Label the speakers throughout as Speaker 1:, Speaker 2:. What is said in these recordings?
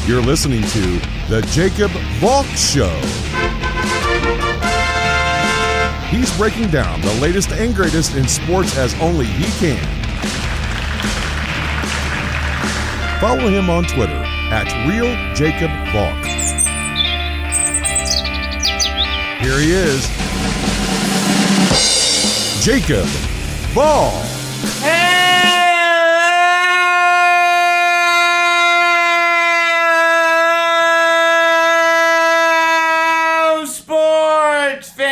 Speaker 1: You're listening to The Jacob Valk Show. He's breaking down the latest and greatest in sports as only he can. Follow him on Twitter at RealJacobValk. Here he is, Jacob Valk.
Speaker 2: Hello, sports fans!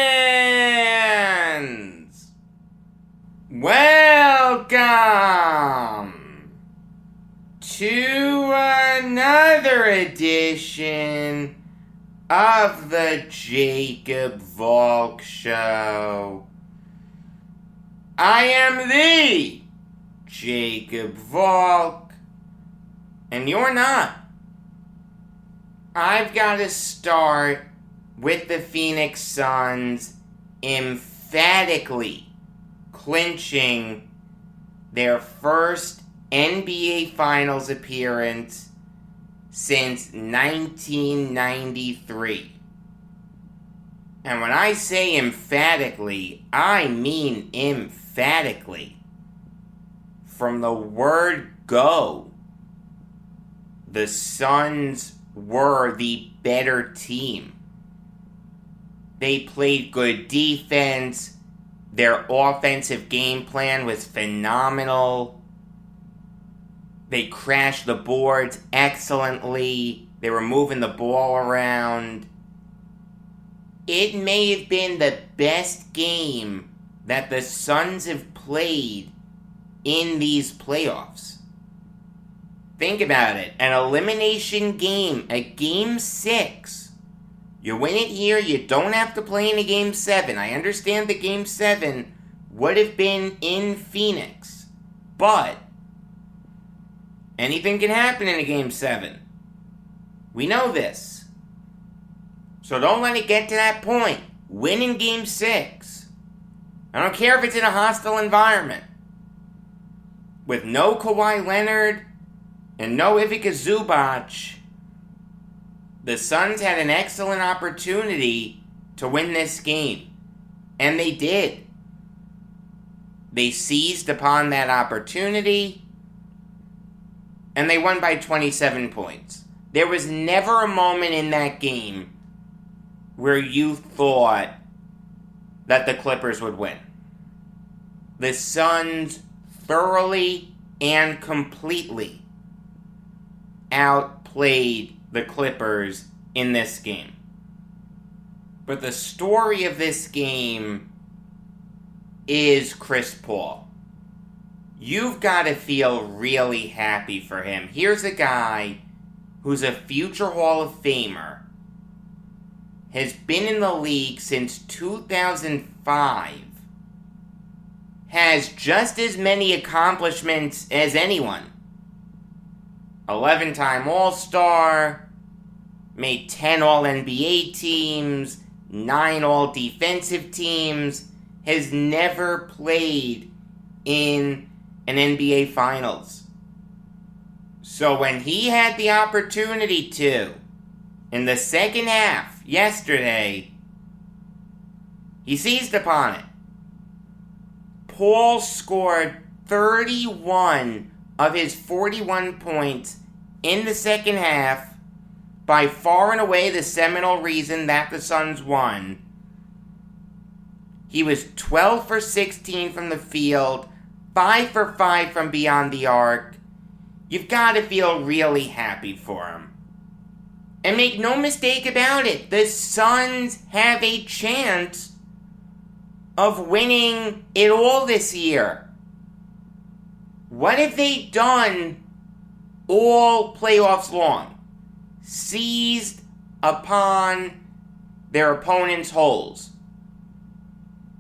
Speaker 2: Welcome to another edition of the Jacob Valk Show. I am the Jacob Valk, and you're not. I've got to start with the Phoenix Suns emphatically clinching their first NBA Finals appearance since 1993. And when I say emphatically, I mean emphatically. From the word go, the Suns were the better team. They played good defense. Their offensive game plan was phenomenal. They crashed the boards excellently. They were moving the ball around. It may have been the best game that the Suns have played in these playoffs. Think about it. An elimination game, a Game 6. You win it here, you don't have to play in a Game 7. I understand the Game 7 would have been in Phoenix. But anything can happen in a Game 7. We know this. So don't let it get to that point. Win in Game 6. I don't care if it's in a hostile environment. With no Kawhi Leonard and no Ivica Zubac, the Suns had an excellent opportunity to win this game. And they did. They seized upon that opportunity, and they won by 27 points. There was never a moment in that game where you thought that the Clippers would win. The Suns thoroughly and completely outplayed the Clippers in this game. But the story of this game is Chris Paul. You've got to feel really happy for him. Here's a guy who's a future Hall of Famer, has been in the league since 2005, has just as many accomplishments as anyone. 11-time All-Star, made 10 All-NBA teams, 9 All-Defensive teams, has never played in an NBA Finals. So when he had the opportunity to, in the second half yesterday, he seized upon it. Paul scored 31 of his 41 points in the second half, by far and away the seminal reason that the Suns won. He was 12 for 16 from the field, 5 for 5 from beyond the arc. You've got to feel really happy for him. And make no mistake about it, the Suns have a chance of winning it all this year. What have they done all playoffs long? Seized upon their opponent's holes.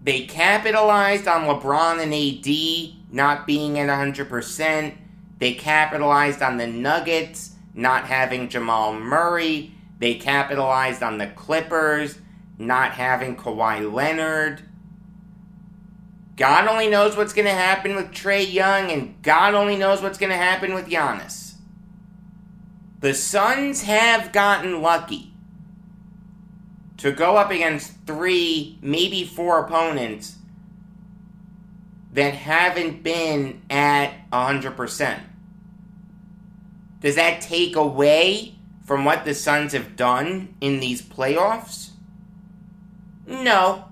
Speaker 2: They capitalized on LeBron and AD not being at 100%. They capitalized on the Nuggets not having Jamal Murray. They capitalized on the Clippers not having Kawhi Leonard. God only knows what's going to happen with Trae Young, and God only knows what's going to happen with Giannis. The Suns have gotten lucky to go up against 3, maybe 4 opponents that haven't been at 100%. Does that take away from what the Suns have done in these playoffs? No.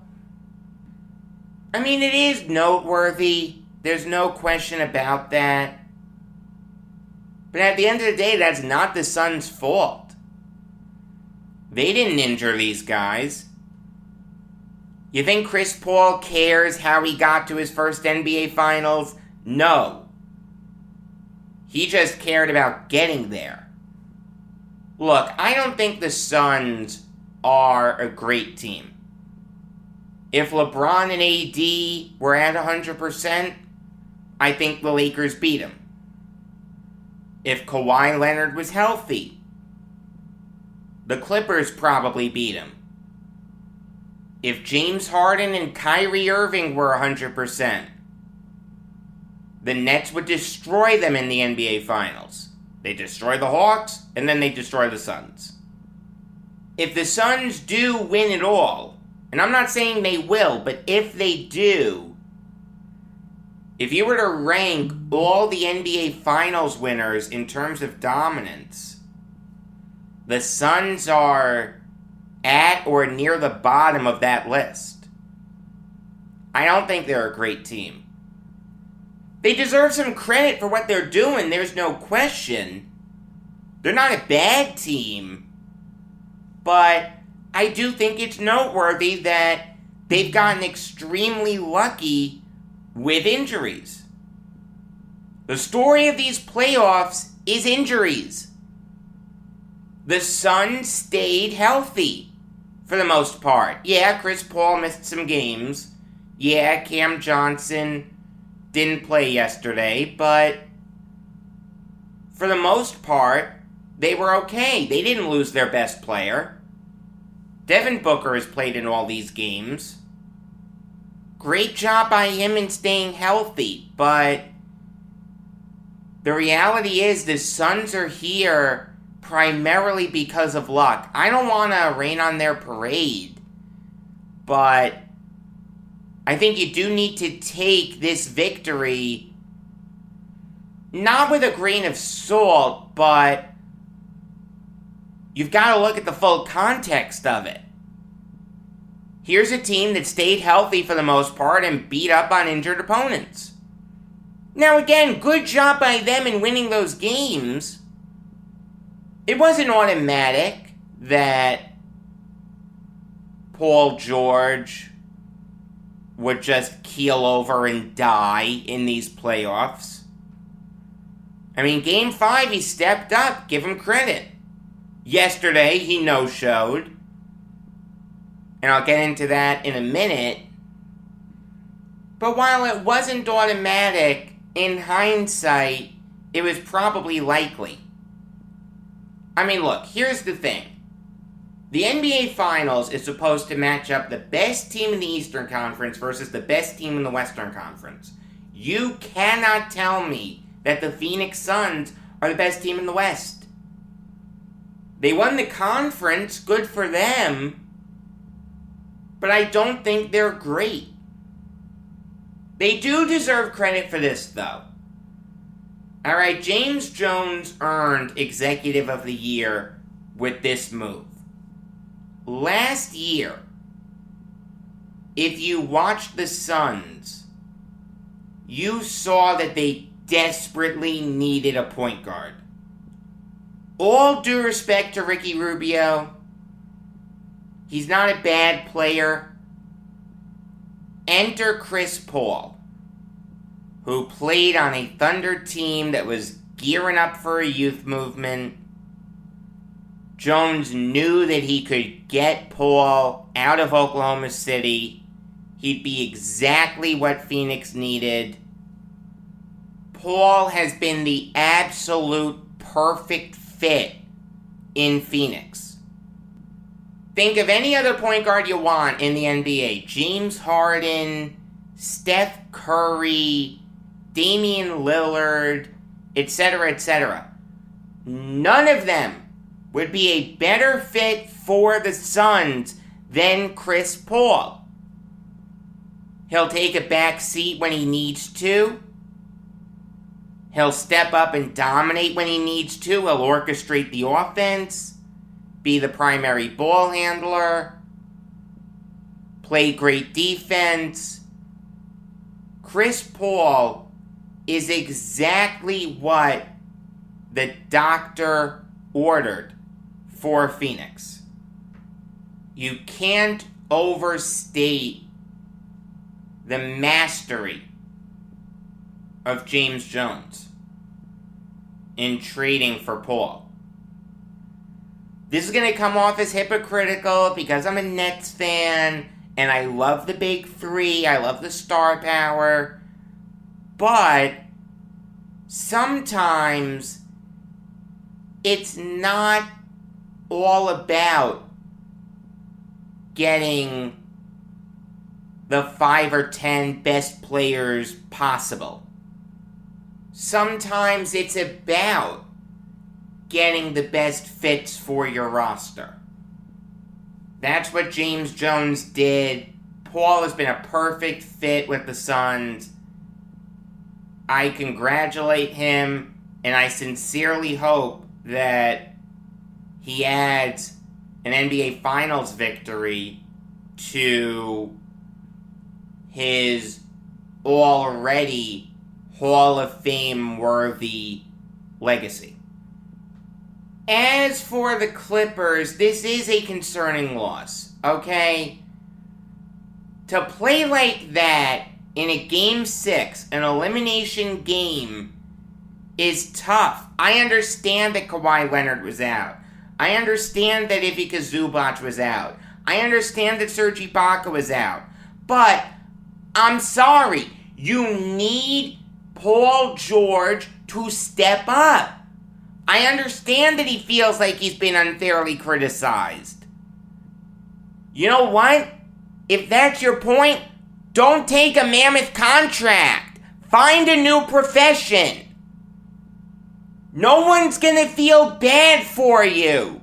Speaker 2: I mean, it is noteworthy. There's no question about that. But at the end of the day, that's not the Suns' fault. They didn't injure these guys. You think Chris Paul cares how he got to his first NBA Finals? No. He just cared about getting there. Look, I don't think the Suns are a great team. If LeBron and AD were at 100%, I think the Lakers beat them. If Kawhi Leonard was healthy, the Clippers probably beat him. If James Harden and Kyrie Irving were 100%, the Nets would destroy them in the NBA Finals. They destroy the Hawks, and then they destroy the Suns. If the Suns do win it all, and I'm not saying they will, but if they do, if you were to rank all the NBA Finals winners in terms of dominance, the Suns are at or near the bottom of that list. I don't think they're a great team. They deserve some credit for what they're doing, there's no question. They're not a bad team, but I do think it's noteworthy that they've gotten extremely lucky with injuries. The story of these playoffs is injuries. The Suns stayed healthy for the most part. Yeah, Chris Paul missed some games. Yeah, Cam Johnson didn't play yesterday, but for the most part, they were okay. They didn't lose their best player. Devin Booker has played in all these games. Great job by him in staying healthy, but the reality is the Suns are here primarily because of luck. I don't want to rain on their parade, but I think you do need to take this victory not with a grain of salt, but you've got to look at the full context of it. Here's a team that stayed healthy for the most part and beat up on injured opponents. Now again, good job by them in winning those games. It wasn't automatic that Paul George would just keel over and die in these playoffs. I mean, Game 5, he stepped up. Give him credit. Yesterday, he no-showed. And I'll get into that in a minute. But while it wasn't automatic, in hindsight, it was probably likely. I mean, look, here's the thing. The NBA Finals is supposed to match up the best team in the Eastern Conference versus the best team in the Western Conference. You cannot tell me that the Phoenix Suns are the best team in the West. They won the conference, good for them, but I don't think they're great. They do deserve credit for this, though. Alright, James Jones earned Executive of the Year with this move. Last year, if you watched the Suns, you saw that they desperately needed a point guard. All due respect to Ricky Rubio, he's not a bad player. Enter Chris Paul, who played on a Thunder team that was gearing up for a youth movement. Jones knew that he could get Paul out of Oklahoma City. He'd be exactly what Phoenix needed. Paul has been the absolute perfect fit in Phoenix. Think of any other point guard you want in the NBA. James Harden, Steph Curry, Damian Lillard, etc., etc. none of them would be a better fit for the Suns than Chris Paul. He'll take a back seat when he needs to. He'll step up and dominate when he needs to. He'll orchestrate the offense, be the primary ball handler, play great defense. Chris Paul is exactly what the doctor ordered for Phoenix. You can't overstate the mastery of James Jones in trading for Paul. This is going to come off as hypocritical because I'm a Nets fan and I love the big three, I love the star power, but sometimes it's not all about getting the 5 or 10 best players possible. Sometimes it's about getting the best fits for your roster. That's what James Jones did. Paul has been a perfect fit with the Suns. I congratulate him, and I sincerely hope that he adds an NBA Finals victory to his already Hall of Fame worthy legacy. As for the Clippers, this is a concerning loss, okay? To play like that in a Game 6, an elimination game, is tough. I understand that Kawhi Leonard was out. I understand that Ivica Zubac was out. I understand that Serge Ibaka was out. But, I'm sorry, you need Paul George to step up. I understand that he feels like he's been unfairly criticized. You know what? If that's your point, don't take a mammoth contract. Find a new profession. No one's gonna feel bad for you.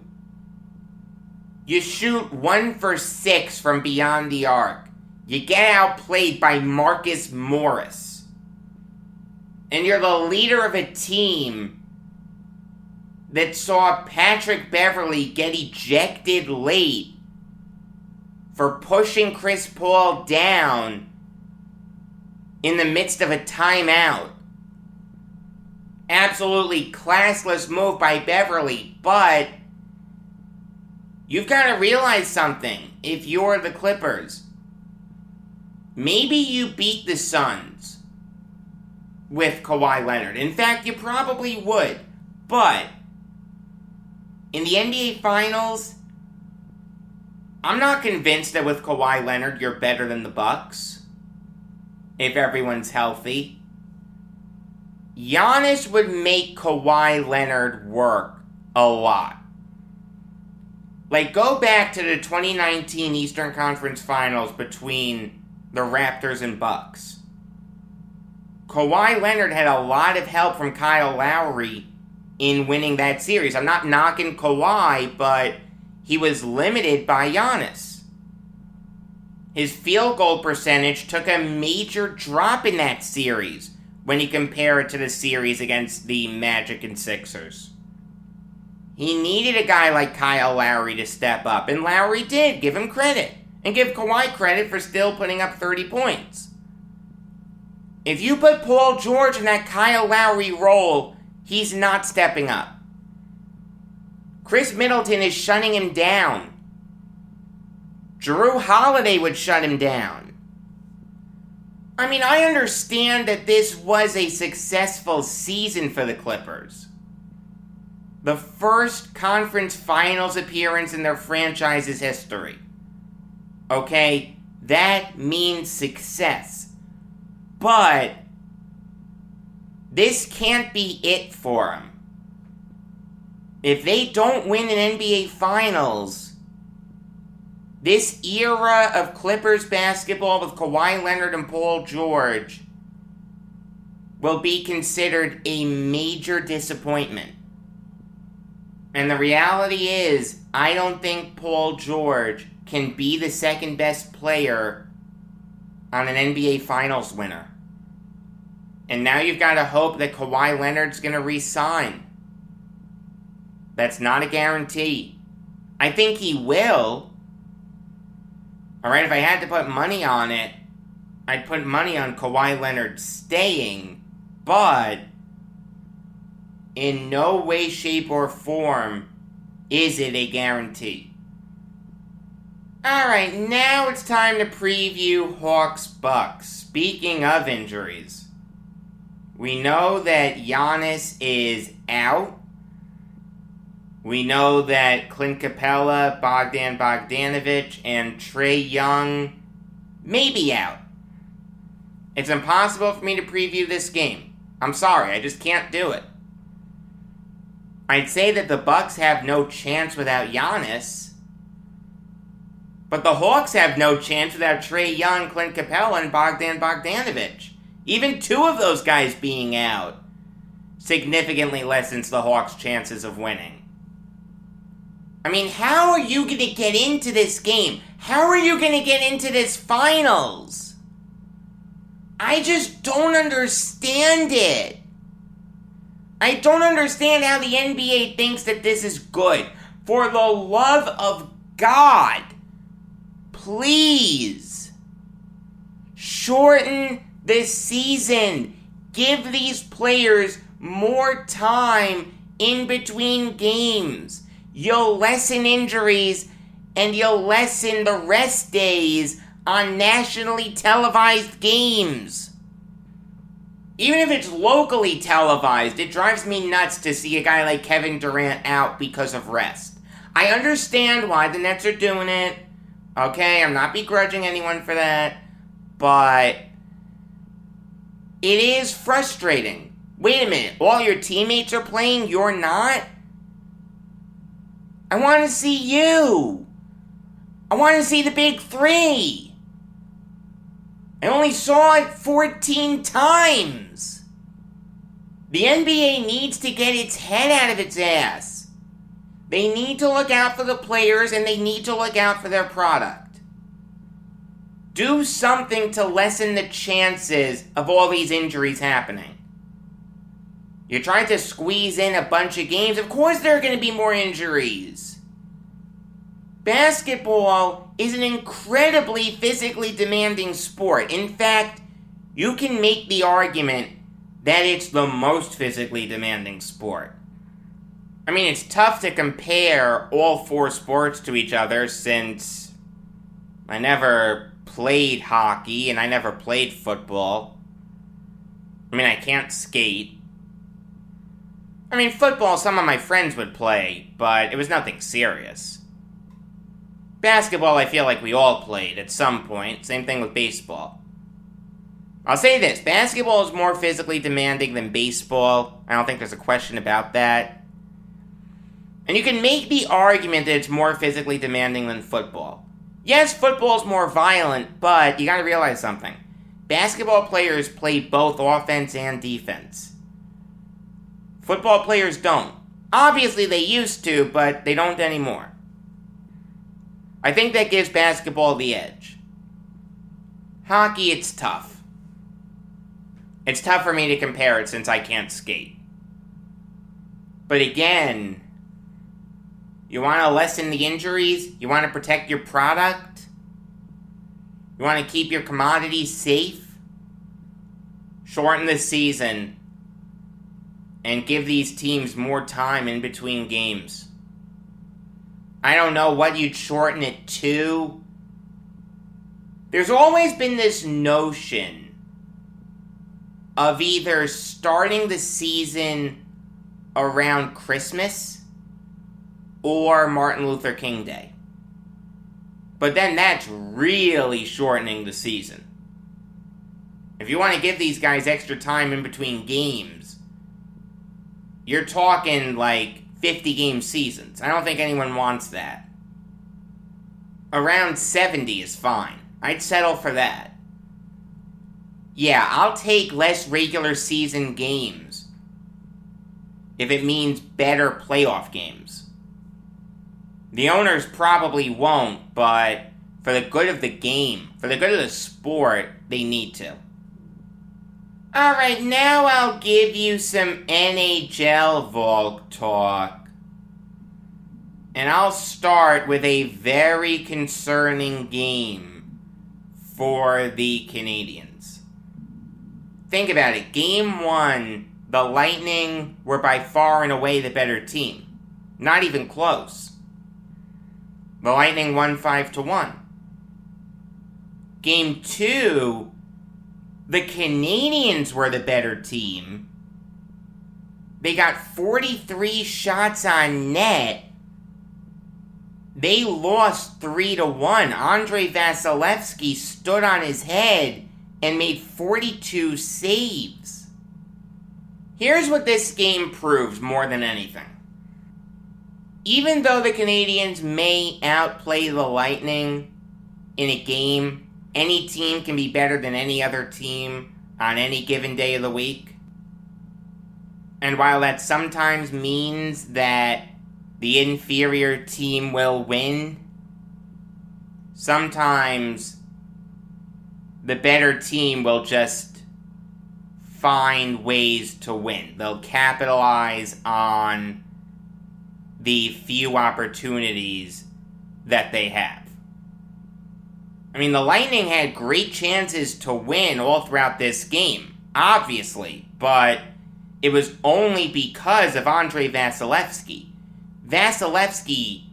Speaker 2: You shoot 1 for 6 from beyond the arc. You get outplayed by Marcus Morris. And you're the leader of a team that saw Patrick Beverley get ejected late for pushing Chris Paul down in the midst of a timeout. Absolutely classless move by Beverley, but you've got to realize something if you're the Clippers. Maybe you beat the Suns with Kawhi Leonard. In fact, you probably would, but in the NBA Finals, I'm not convinced that with Kawhi Leonard you're better than the Bucks if everyone's healthy. Giannis would make Kawhi Leonard work a lot. Like, go back to the 2019 Eastern Conference Finals between the Raptors and Bucks. Kawhi Leonard had a lot of help from Kyle Lowry in winning that series. I'm not knocking Kawhi, but he was limited by Giannis. His field goal percentage took a major drop in that series when you compare it to the series against the Magic and Sixers. He needed a guy like Kyle Lowry to step up, and Lowry did. Give him credit. And give Kawhi credit for still putting up 30 points. If you put Paul George in that Kyle Lowry role, he's not stepping up. Chris Middleton is shutting him down. Jrue Holiday would shut him down. I mean, I understand that this was a successful season for the Clippers. The first conference finals appearance in their franchise's history. Okay, that means success. But this can't be it for them. If they don't win an NBA Finals, this era of Clippers basketball with Kawhi Leonard and Paul George will be considered a major disappointment. And the reality is, I don't think Paul George can be the second best player on an NBA Finals winner. And now you've got to hope that Kawhi Leonard's going to re-sign. That's not a guarantee. I think he will. Alright, if I had to put money on it, I'd put money on Kawhi Leonard staying, but in no way, shape, or form is it a guarantee. Alright, now it's time to preview Hawks-Bucks. Speaking of injuries, we know that Giannis is out. We know that Clint Capella, Bogdan Bogdanovic, and Trae Young may be out. It's impossible for me to preview this game. I'm sorry, I just can't do it. I'd say that the Bucks have no chance without Giannis, but the Hawks have no chance without Trae Young, Clint Capella, and Bogdan Bogdanovic. Even two of those guys being out significantly lessens the Hawks' chances of winning. I mean, how are you going to get into this game? How are you going to get into this finals? I just don't understand it. I don't understand how the NBA thinks that this is good. For the love of God, please shorten this season. Give these players more time in between games. You'll lessen injuries and you'll lessen the rest days on nationally televised games. Even if it's locally televised, it drives me nuts to see a guy like Kevin Durant out because of rest. I understand why the Nets are doing it. Okay, I'm not begrudging anyone for that. But it is frustrating. Wait a minute, all your teammates are playing, you're not? I want to see you. I want to see the big three. I only saw it 14 times. The NBA needs to get its head out of its ass. They need to look out for the players and they need to look out for their product. Do something to lessen the chances of all these injuries happening. You're trying to squeeze in a bunch of games. Of course there are going to be more injuries. Basketball is an incredibly physically demanding sport. In fact, you can make the argument that it's the most physically demanding sport. I mean, it's tough to compare all four sports to each other since I never played hockey and I never played football. I mean, I can't skate. I mean, football, some of my friends would play, but it was nothing serious. Basketball, I feel like we all played at some point. Same thing with baseball. I'll say this, basketball is more physically demanding than baseball. I don't think there's a question about that. And you can make the argument that it's more physically demanding than football. Yes, football is more violent, but you gotta realize something. Basketball players play both offense and defense. Football players don't. Obviously they used to, but they don't anymore. I think that gives basketball the edge. Hockey, it's tough. It's tough for me to compare it since I can't skate. But again, you want to lessen the injuries? You want to protect your product? You want to keep your commodities safe? Shorten the season and give these teams more time in between games. I don't know what you'd shorten it to. There's always been this notion of either starting the season around Christmas or Martin Luther King Day. But then that's really shortening the season. If you want to give these guys extra time in between games, you're talking like 50-game seasons. I don't think anyone wants that. Around 70 is fine. I'd settle for that. Yeah, I'll take less regular season games. if it means better playoff games. The owners probably won't, but for the good of the game, for the good of the sport, they need to. Alright, now I'll give you some NHL Valk talk. And I'll start with a very concerning game for the Canadiens. Think about it. Game 1, the Lightning were by far and away the better team. Not even close. The Lightning won 5-1. Game 2, the Canadiens were the better team. They got 43 shots on net. They lost 3-1. Andrei Vasilevsky stood on his head and made 42 saves. Here's what this game proves more than anything. Even though the Canadiens may outplay the Lightning in a game, any team can be better than any other team on any given day of the week. And while that sometimes means that the inferior team will win, sometimes the better team will just find ways to win. They'll capitalize on the few opportunities that they have. I mean, the Lightning had great chances to win all throughout this game, obviously, but it was only because of Andrei Vasilevsky. Vasilevsky,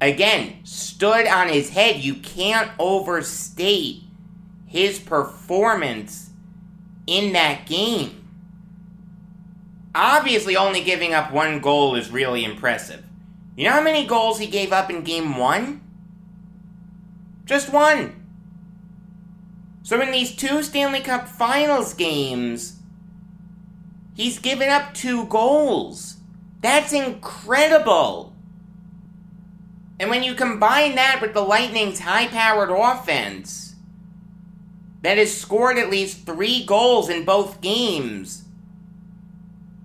Speaker 2: again, stood on his head. You can't overstate his performance in that game. Obviously, only giving up one goal is really impressive. You know how many goals he gave up in Game 1? Just one. So in these 2 Stanley Cup Finals games, he's given up 2 goals. That's incredible. And when you combine that with the Lightning's high-powered offense that has scored at least 3 goals in both games,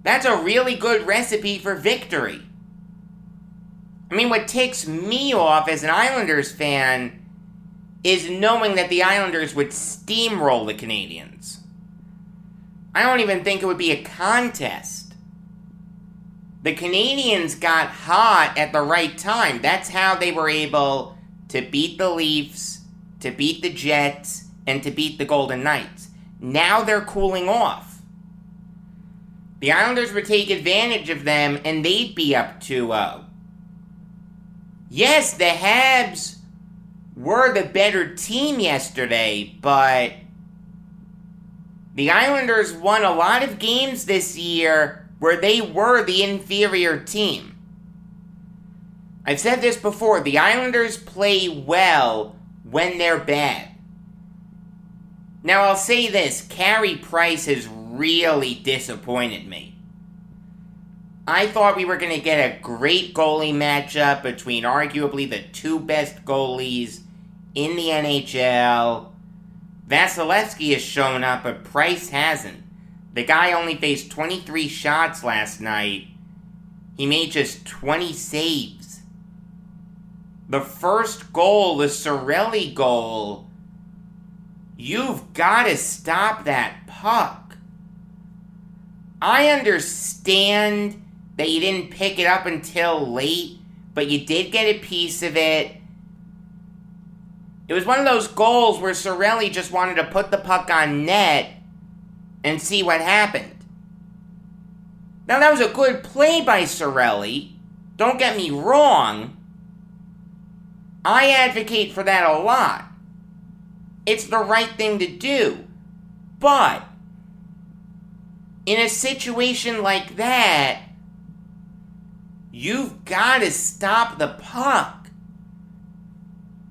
Speaker 2: that's a really good recipe for victory. I mean, what ticks me off as an Islanders fan is knowing that the Islanders would steamroll the Canadiens. I don't even think it would be a contest. The Canadiens got hot at the right time. That's how they were able to beat the Leafs, to beat the Jets, and to beat the Golden Knights. Now they're cooling off. The Islanders would take advantage of them, and they'd be up 2-0. Yes, the Habs were the better team yesterday, but the Islanders won a lot of games this year where they were the inferior team. I've said this before, the Islanders play well when they're bad. Now I'll say this, Carey Price has really disappointed me. I thought we were going to get a great goalie matchup between arguably the 2 best goalies in the NHL. Vasilevsky has shown up, but Price hasn't. The guy only faced 23 shots last night. He made just 20 saves. The first goal, the Cirelli goal, you've got to stop that puck. I understand that you didn't pick it up until late, but you did get a piece of it. It was one of those goals where Cirelli just wanted to put the puck on net and see what happened. Now, that was a good play by Cirelli. Don't get me wrong. I advocate for that a lot. It's the right thing to do. But in a situation like that, you've got to stop the puck.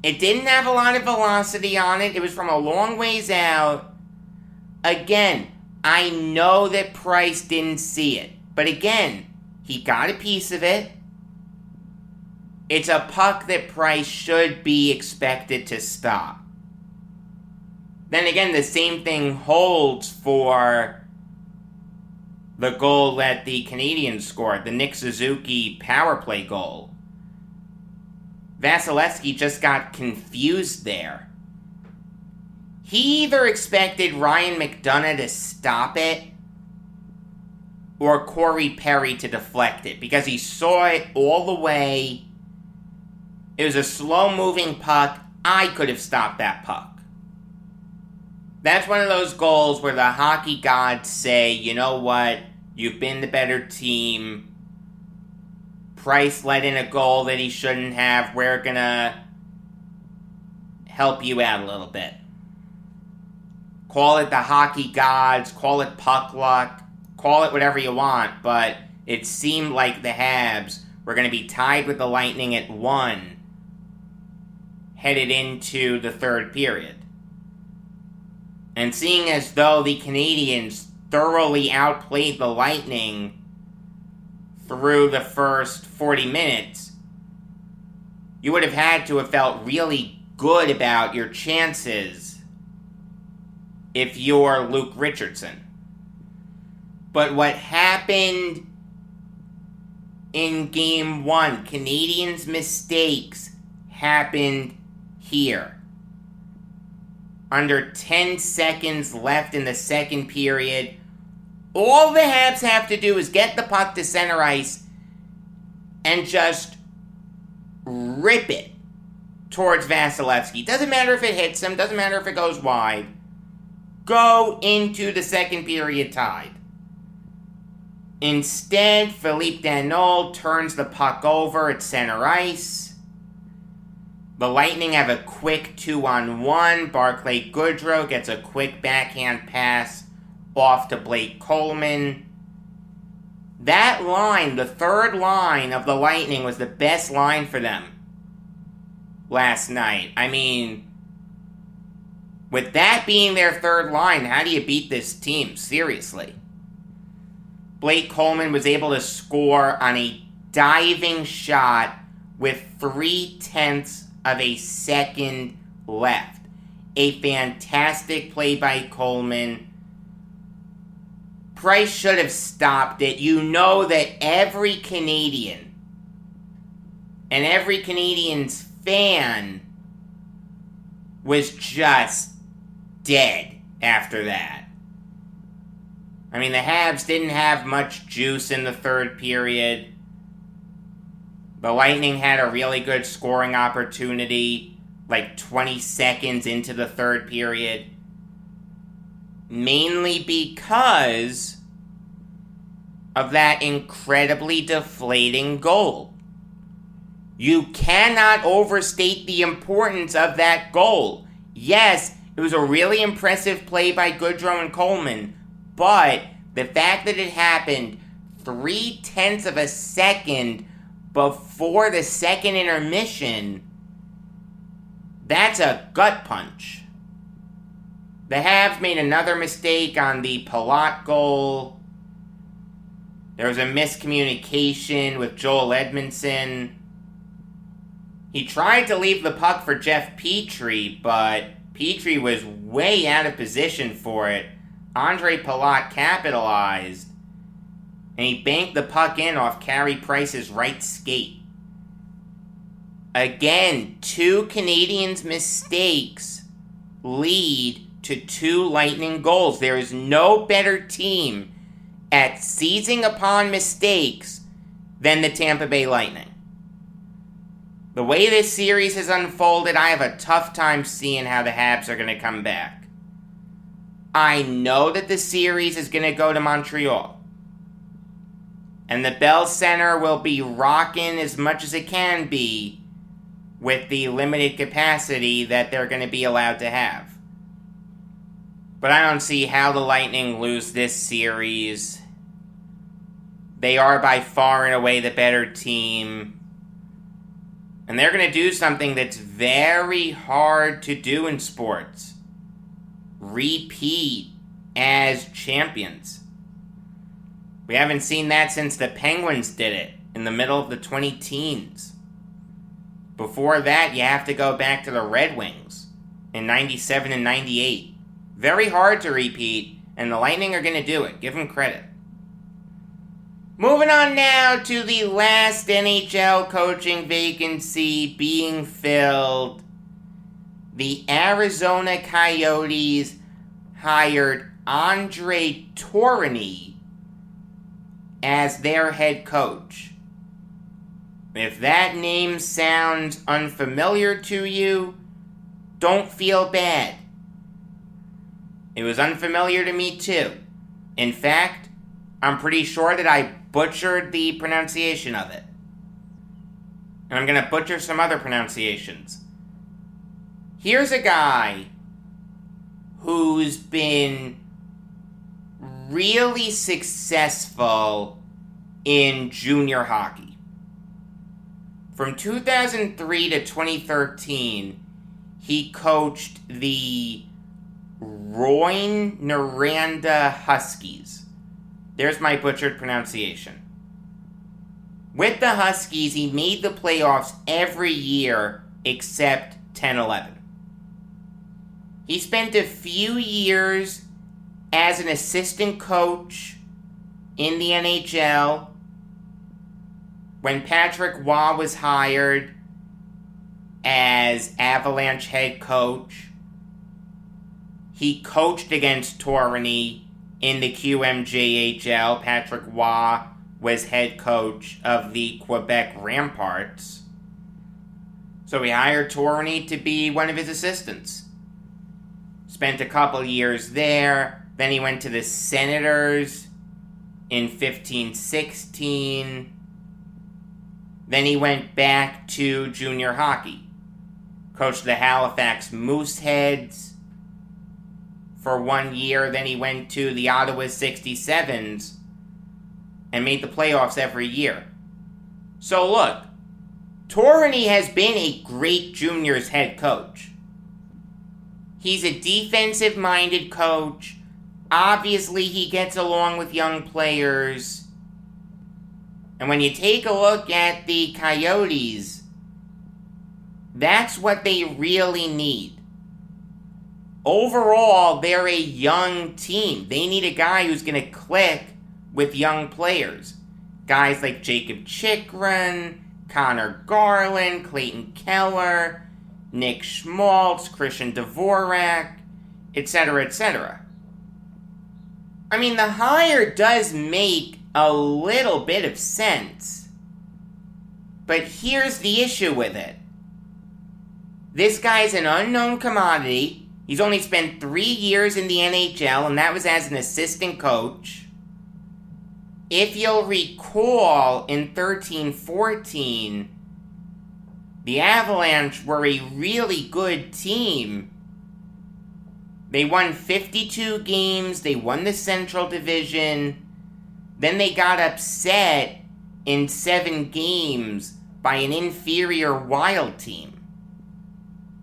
Speaker 2: It didn't have a lot of velocity on it. It was from a long ways out. Again, I know that Price didn't see it. But again, he got a piece of it. It's a puck that Price should be expected to stop. Then again, the same thing holds for the goal that the Canadiens scored, the Nick Suzuki power play goal. Vasilevsky just got confused there. He either expected Ryan McDonagh to stop it or Corey Perry to deflect it, because he saw it all the way. It was a slow-moving puck. I could have stopped that puck. That's one of those goals where the hockey gods say, you know what, you've been the better team. Price let in a goal that he shouldn't have. We're gonna help you out a little bit. Call it the hockey gods, call it puck luck, call it whatever you want, but it seemed like the Habs were going to be tied with the Lightning at 1 headed into the third period. And seeing as though the Canadiens thoroughly outplayed the Lightning through the first 40 minutes, you would have had to have felt really good about your chances if you're Luke Richardson. But what happened in Game 1, Canadiens' mistakes happened here. Under 10 seconds left in the second period, all the Habs have to do is get the puck to center ice and just rip it towards Vasilevsky. Doesn't matter if it hits him, doesn't matter if it goes wide. Go into the second period tied. Instead, Philippe Danault turns the puck over at center ice. The Lightning have a quick 2-on-1. Barclay Goodrow gets a quick backhand pass off to Blake Coleman. That line, the third line of the Lightning, was the best line for them last night. I mean, with that being their third line, how do you beat this team? Seriously. Blake Coleman was able to score on a diving shot with 0.3 of a second left. A fantastic play by Coleman. Price should have stopped it. You know that every Canadian and every Canadiens fan was just dead after that. I mean, the Habs didn't have much juice in the third period. The Lightning had a really good scoring opportunity, like 20 seconds into the third period. Mainly because of that incredibly deflating goal. You cannot overstate the importance of that goal. Yes, it was a really impressive play by Goodrow and Coleman, but the fact that it happened 0.3 of a second before the second intermission, that's a gut punch. The Habs made another mistake on the Palat goal. There was a miscommunication with Joel Edmondson. He tried to leave the puck for Jeff Petrie, but Petrie was way out of position for it. Andre Palat capitalized, and he banked the puck in off Carey Price's right skate. Again, 2 Canadiens' mistakes lead to 2 Lightning goals. There is no better team at seizing upon mistakes than the Tampa Bay Lightning. The way this series has unfolded, I have a tough time seeing how the Habs are going to come back. I know that the series is going to go to Montreal. And the Bell Center will be rocking as much as it can be with the limited capacity that they're going to be allowed to have. But I don't see how the Lightning lose this series. They are by far and away the better team. And they're going to do something that's very hard to do in sports. Repeat as champions. We haven't seen that since the Penguins did it in the middle of the 2010s. Before that, you have to go back to the Red Wings in 97 and 98. Very hard to repeat, and the Lightning are going to do it. Give them credit. Moving on now to the last NHL coaching vacancy being filled. The Arizona Coyotes hired Andre Tourigny as their head coach. If that name sounds unfamiliar to you, don't feel bad. It was unfamiliar to me too. In fact, I'm pretty sure that I butchered the pronunciation of it. And I'm going to butcher some other pronunciations. Here's a guy who's been really successful in junior hockey. From 2003 to 2013, he coached the Rouyn-Noranda Huskies. There's my butchered pronunciation. With the Huskies, he made the playoffs every year except 10-11. He spent a few years as an assistant coach in the NHL when Patrick Waugh was hired as Avalanche head coach. He coached against Tourigny in the QMJHL. Patrick Waugh was head coach of the Quebec Ramparts. So he hired Tourigny to be one of his assistants. Spent a couple years there. Then he went to the Senators in 15-16. Then he went back to junior hockey. Coached the Halifax Mooseheads for 1 year. Then he went to the Ottawa 67s and made the playoffs every year. So look, Tourigny has been a great juniors head coach. He's a defensive-minded coach. Obviously, he gets along with young players. And when you take a look at the Coyotes, that's what they really need. Overall, they're a young team. They need a guy who's going to click with young players. Guys like Jacob Chikrin, Connor Garland, Clayton Keller, Nick Schmaltz, Christian Dvorak, etc., etc. I mean, the hire does make a little bit of sense. But here's the issue with it. This guy's an unknown commodity. He's only spent 3 years in the NHL, and that was as an assistant coach. If you'll recall, in 13-14, the Avalanche were a really good team. They won 52 games, they won the Central Division, then they got upset in 7 games by an inferior Wild team.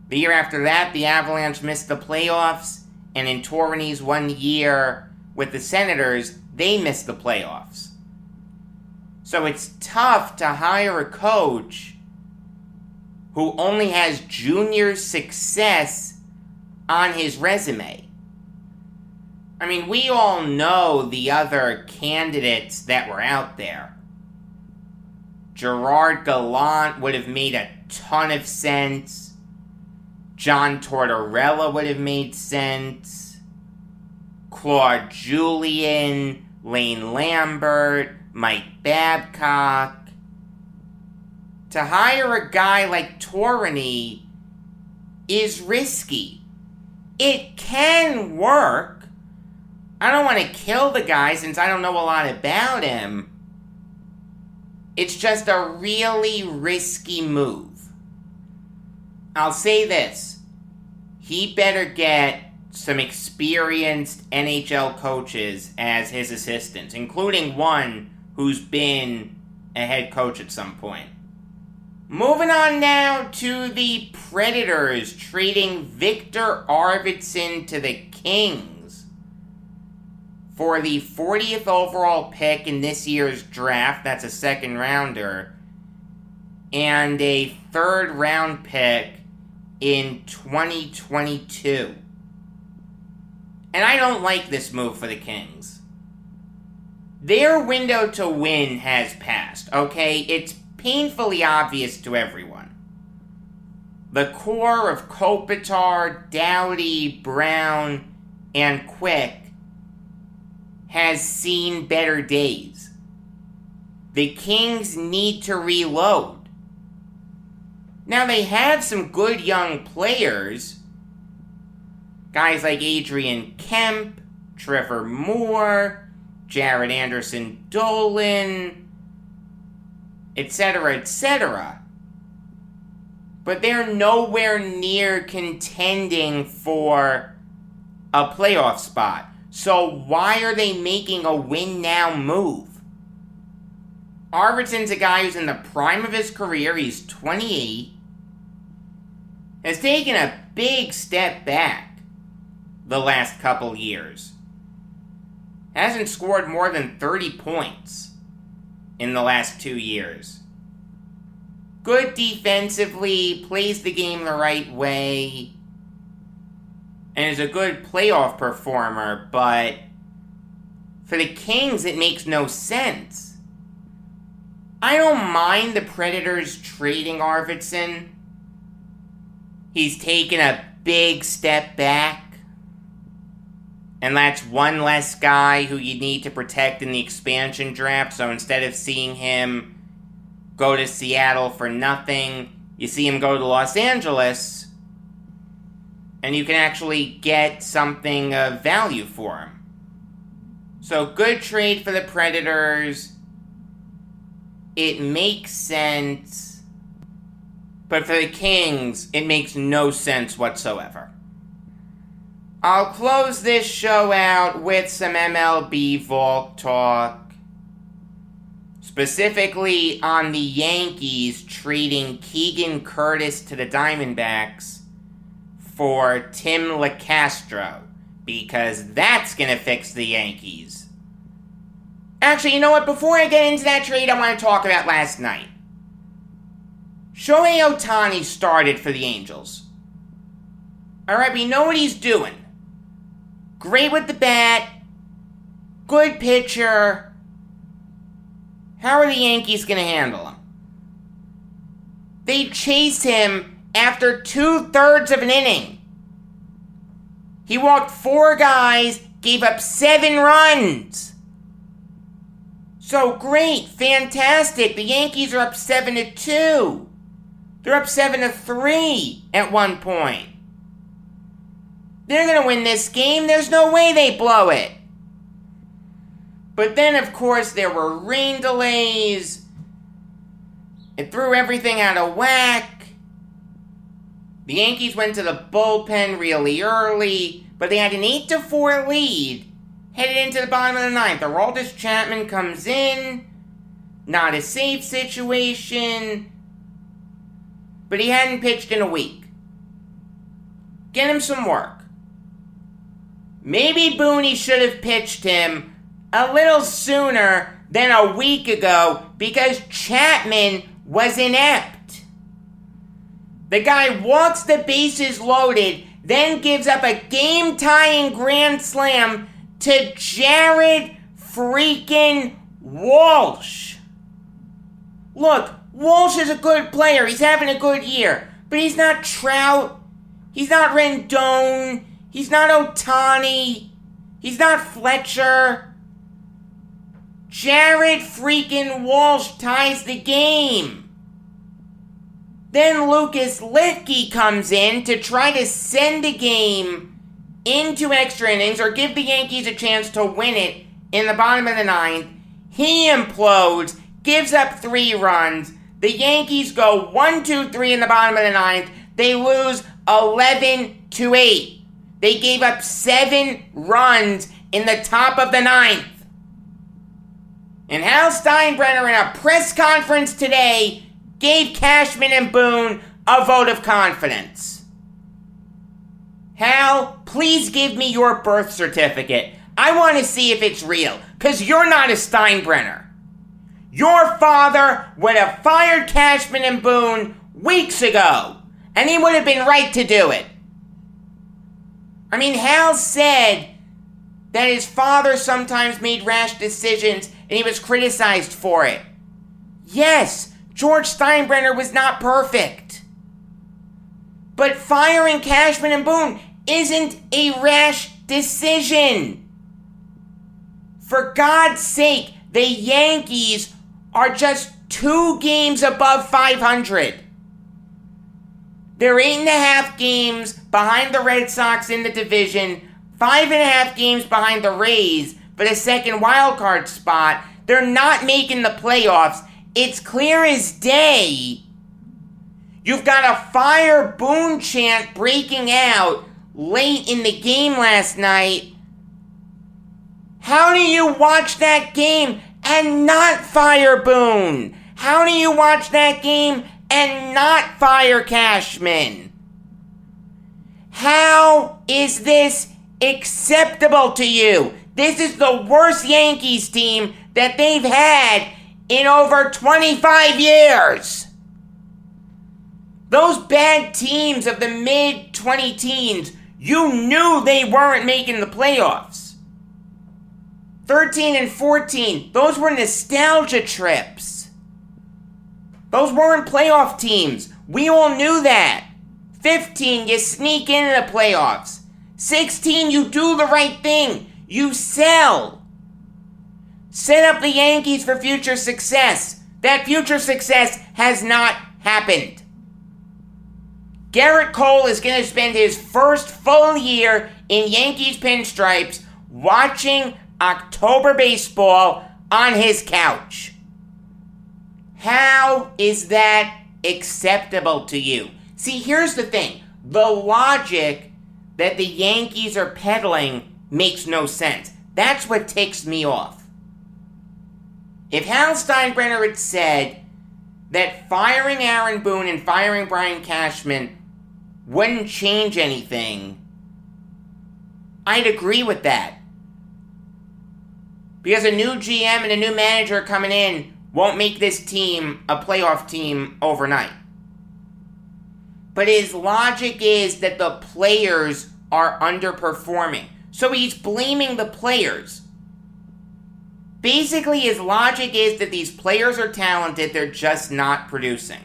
Speaker 2: The year after that, the Avalanche missed the playoffs, and in Tourigny's 1 year with the Senators, they missed the playoffs. So it's tough to hire a coach who only has junior success on his resume. I mean, we all know the other candidates that were out there. Gerard Gallant would have made a ton of sense. John Tortorella would have made sense. Claude Julien, Lane Lambert, Mike Babcock. To hire a guy like Tourigny is risky. It can work. I don't want to kill the guy since I don't know a lot about him. It's just a really risky move. I'll say this. He better get some experienced NHL coaches as his assistants, including one who's been a head coach at some point. Moving on now to the Predators trading Victor Arvidsson to the Kings for the 40th overall pick in this year's draft. That's a second rounder. And a third round pick in 2022. And I don't like this move for the Kings. Their window to win has passed, okay? It's painfully obvious to everyone. The core of Kopitar, Doughty, Brown, and Quick has seen better days. The Kings need to reload. Now, they have some good young players. Guys like Adrian Kemp, Trevor Moore, Jared Anderson Dolan, etc., etc. But they're nowhere near contending for a playoff spot. So why are they making a win-now move? Arvidsson's a guy who's in the prime of his career. He's 28. Has taken a big step back the last couple years. Hasn't scored more than 30 points in the last 2 years. Good defensively, plays the game the right way, and is a good playoff performer, but for the Kings, it makes no sense. I don't mind the Predators trading Arvidsson. He's taken a big step back, and that's one less guy who you need to protect in the expansion draft, so instead of seeing him go to Seattle for nothing, you see him go to Los Angeles, and you can actually get something of value for him. So, good trade for the Predators. It makes sense. But for the Kings, it makes no sense whatsoever. I'll close this show out with some MLB Valk talk. Specifically on the Yankees trading Keegan Curtis to the Diamondbacks for Tim LeCastro, because that's going to fix the Yankees. Actually, you know what? Before I get into that trade, I want to talk about last night. Shohei Ohtani started for the Angels. Alright, we know what he's doing. Great with the bat. Good pitcher. How are the Yankees going to handle him? They chase him after 2/3 of an inning. He walked 4 guys, gave up 7 runs. So great, fantastic. The Yankees are up 7-2. They're up 7-3 at one point. They're going to win this game. There's no way they blow it. But then, of course, there were rain delays. It threw everything out of whack. The Yankees went to the bullpen really early, but they had an 8-4 lead headed into the bottom of the 9th. Aroldis Chapman comes in. Not a safe situation. But he hadn't pitched in a week. Get him some work. Maybe Booney should have pitched him a little sooner than a week ago because Chapman was inept. The guy walks the bases loaded, then gives up a game-tying grand slam to Jared freaking Walsh. Look, Walsh is a good player. He's having a good year. But he's not Trout. He's not Rendon. He's not Ohtani. He's not Fletcher. Jared freaking Walsh ties the game. Then Lucas Litke comes in to try to send the game into extra innings or give the Yankees a chance to win it in the bottom of the 9th. He implodes, gives up 3 runs. The Yankees go 1-2-3 in the bottom of the 9th. They lose 11-8. They gave up 7 runs in the top of the 9th. And Hal Steinbrenner, in a press conference today, gave Cashman and Boone a vote of confidence. Hal, please give me your birth certificate. I want to see if it's real, because you're not a Steinbrenner. Your father would have fired Cashman and Boone weeks ago, and he would have been right to do it. I mean, Hal said that his father sometimes made rash decisions and he was criticized for it. Yes, George Steinbrenner was not perfect. But firing Cashman and Boone isn't a rash decision. For God's sake, the Yankees are just 2 games above 500. They're 8.5 games behind the Red Sox in the division, 5.5 games behind the Rays for the second wildcard spot. They're not making the playoffs. It's clear as day. You've got a fire Boone chant breaking out late in the game last night. How do you watch that game and not fire Boone? How do you watch that game and not fire Cashman? How is this acceptable to you? This is the worst Yankees team that they've had in over 25 years. Those bad teams of the mid-20 teens, you knew they weren't making the playoffs. 13 and 14, those were nostalgia trips. Those weren't playoff teams. We all knew that. 15, you sneak into the playoffs. 16, you do the right thing. You sell. Set up the Yankees for future success. That future success has not happened. Garrett Cole is going to spend his first full year in Yankees pinstripes watching October baseball on his couch. How is that acceptable to you? See, here's the thing. The logic that the Yankees are peddling makes no sense. That's what ticks me off. If Hal Steinbrenner had said that firing Aaron Boone and firing Brian Cashman wouldn't change anything, I'd agree with that. Because a new GM and a new manager coming in won't make this team a playoff team overnight. But his logic is that the players are underperforming. So he's blaming the players. Basically, his logic is that these players are talented, they're just not producing.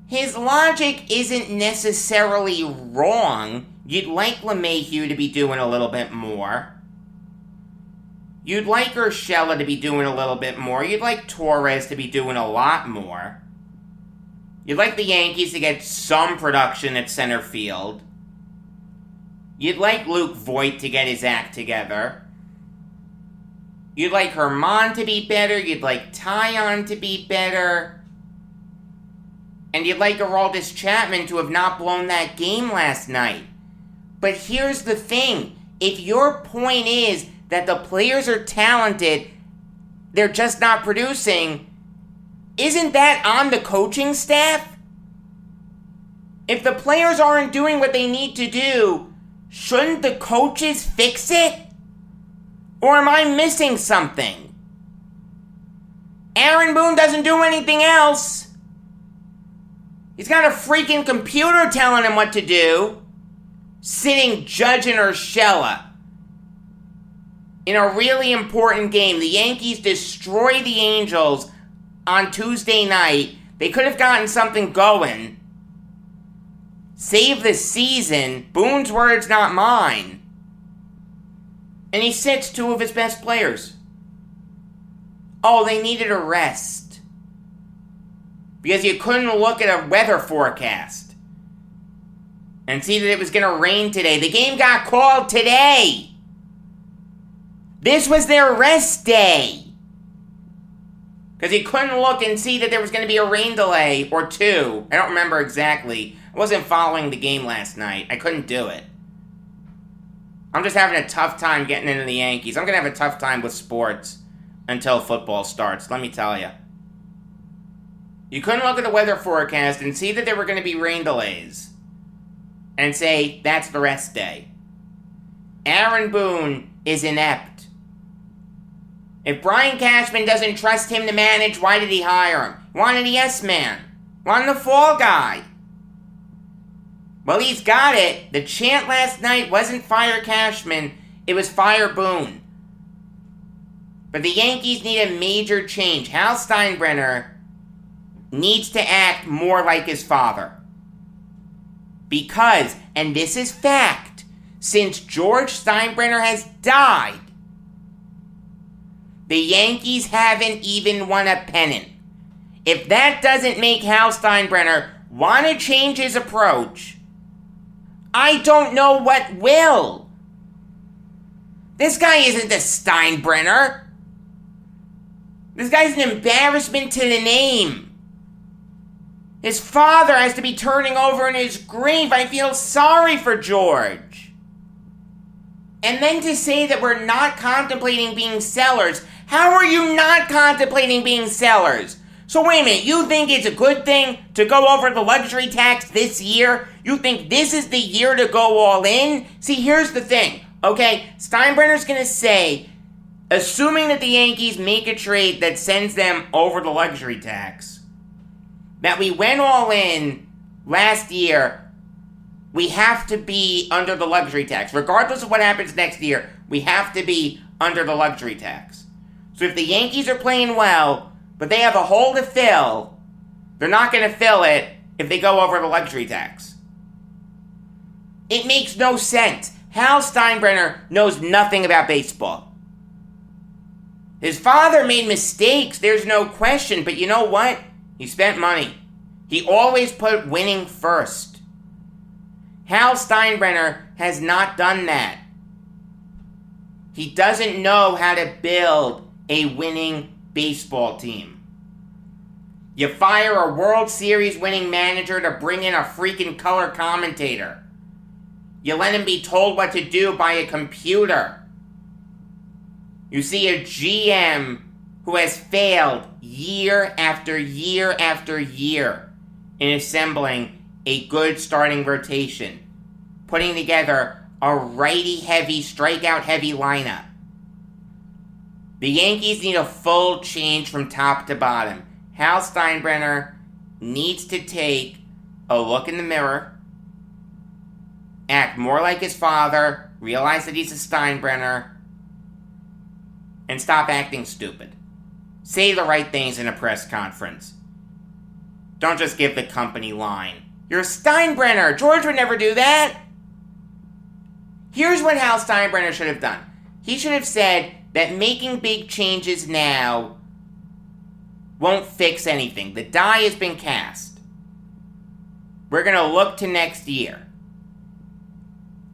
Speaker 2: His logic isn't necessarily wrong. You'd like LeMahieu to be doing a little bit more. You'd like Urshela to be doing a little bit more. You'd like Torres to be doing a lot more. You'd like the Yankees to get some production at center field. You'd like Luke Voigt to get his act together. You'd like Herman to be better. You'd like Taillon to be better. And you'd like Aroldis Chapman to have not blown that game last night. But here's the thing. If your point is that the players are talented, they're just not producing, isn't that on the coaching staff? If the players aren't doing what they need to do, shouldn't the coaches fix it? Or am I missing something? Aaron Boone doesn't do anything else. He's got a freaking computer telling him what to do, sitting judging Urshela. In a really important game, the Yankees destroy the Angels on Tuesday night. They could have gotten something going. Save the season. Boone's words, not mine. And he sits 2 of his best players. Oh, they needed a rest. Because you couldn't look at a weather forecast and see that it was going to rain today. The game got called today. This was their rest day. Because you couldn't look and see that there was going to be a rain delay or 2. I don't remember exactly. I wasn't following the game last night. I couldn't do it. I'm just having a tough time getting into the Yankees. I'm going to have a tough time with sports until football starts, let me tell you. You couldn't look at the weather forecast and see that there were going to be rain delays and say, that's the rest day. Aaron Boone is inept. If Brian Cashman doesn't trust him to manage, why did he hire him? Wanted a yes man. Wanted a fall guy. Well, he's got it. The chant last night wasn't fire Cashman. It was fire Boone. But the Yankees need a major change. Hal Steinbrenner needs to act more like his father. Because, and this is fact, since George Steinbrenner has died, the Yankees haven't even won a pennant. If that doesn't make Hal Steinbrenner want to change his approach, I don't know what will. This guy isn't the Steinbrenner. This guy's an embarrassment to the name. His father has to be turning over in his grave. I feel sorry for George. And then to say that we're not contemplating being sellers. How are you not contemplating being sellers? So wait a minute, you think it's a good thing to go over the luxury tax this year? You think this is the year to go all in? See, here's the thing, okay? Steinbrenner's gonna say, assuming that the Yankees make a trade that sends them over the luxury tax, that we went all in last year, we have to be under the luxury tax. Regardless of what happens next year, we have to be under the luxury tax. So if the Yankees are playing well, but they have a hole to fill, they're not going to fill it if they go over the luxury tax. It makes no sense. Hal Steinbrenner knows nothing about baseball. His father made mistakes, there's no question, but you know what? He spent money. He always put winning first. Hal Steinbrenner has not done that. He doesn't know how to build a winning baseball team. You fire a World Series winning manager to bring in a freaking color commentator. You let him be told what to do by a computer. You see a GM who has failed year after year after year in assembling a good starting rotation, putting together a righty-heavy, strikeout-heavy lineup. The Yankees need a full change from top to bottom. Hal Steinbrenner needs to take a look in the mirror, act more like his father, realize that he's a Steinbrenner, and stop acting stupid. Say the right things in a press conference. Don't just give the company line. You're a Steinbrenner! George would never do that! Here's what Hal Steinbrenner should have done. He should have said that making big changes now won't fix anything. The die has been cast. We're going to look to next year.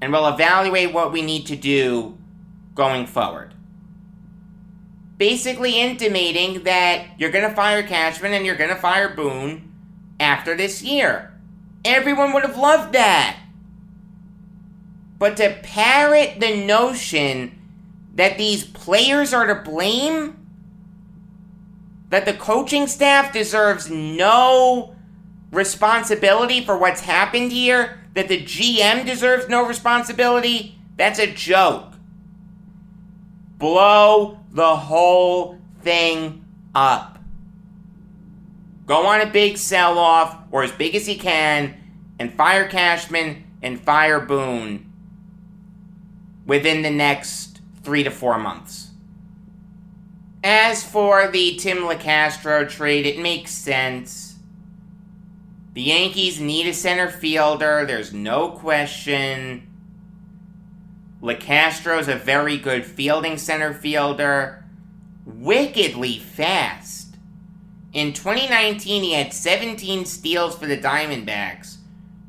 Speaker 2: And we'll evaluate what we need to do going forward. Basically intimating that you're going to fire Cashman and you're going to fire Boone after this year. Everyone would have loved that. But to parrot the notion that these players are to blame, that the coaching staff deserves no responsibility for what's happened here, that the GM deserves no responsibility, that's a joke. Blow the whole thing up. Go on a big sell-off, or as big as you can, and fire Cashman and fire Boone within the next 3 to 4 months. As for the Tim LeCastro trade, it makes sense. The Yankees need a center fielder, there's no question. LeCastro's a very good fielding center fielder, wickedly fast. In 2019, he had 17 steals for the Diamondbacks.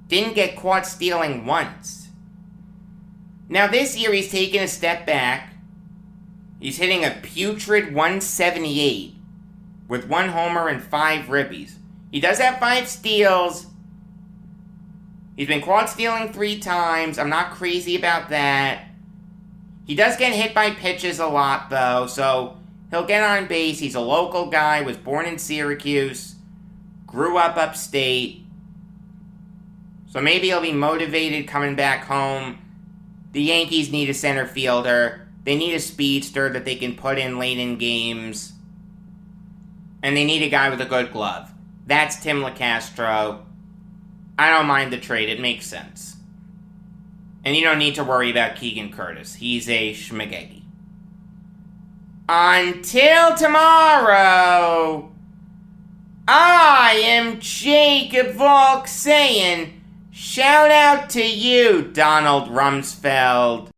Speaker 2: Didn't get caught stealing once. Now this year he's taken a step back. He's hitting a putrid 178 with 1 homer and 5 ribbies. He does have 5 steals. He's been caught stealing 3 times. I'm not crazy about that. He does get hit by pitches a lot, though, so he'll get on base. He's a local guy, was born in Syracuse, grew up upstate. So maybe he'll be motivated coming back home. The Yankees need a center fielder. They need a speedster that they can put in late in games. And they need a guy with a good glove. That's Tim LeCastro. I don't mind the trade. It makes sense. And you don't need to worry about Keegan Curtis. He's a schmagegi. Until tomorrow, I am Jacob Valk saying, shout out to you, Donald Rumsfeld.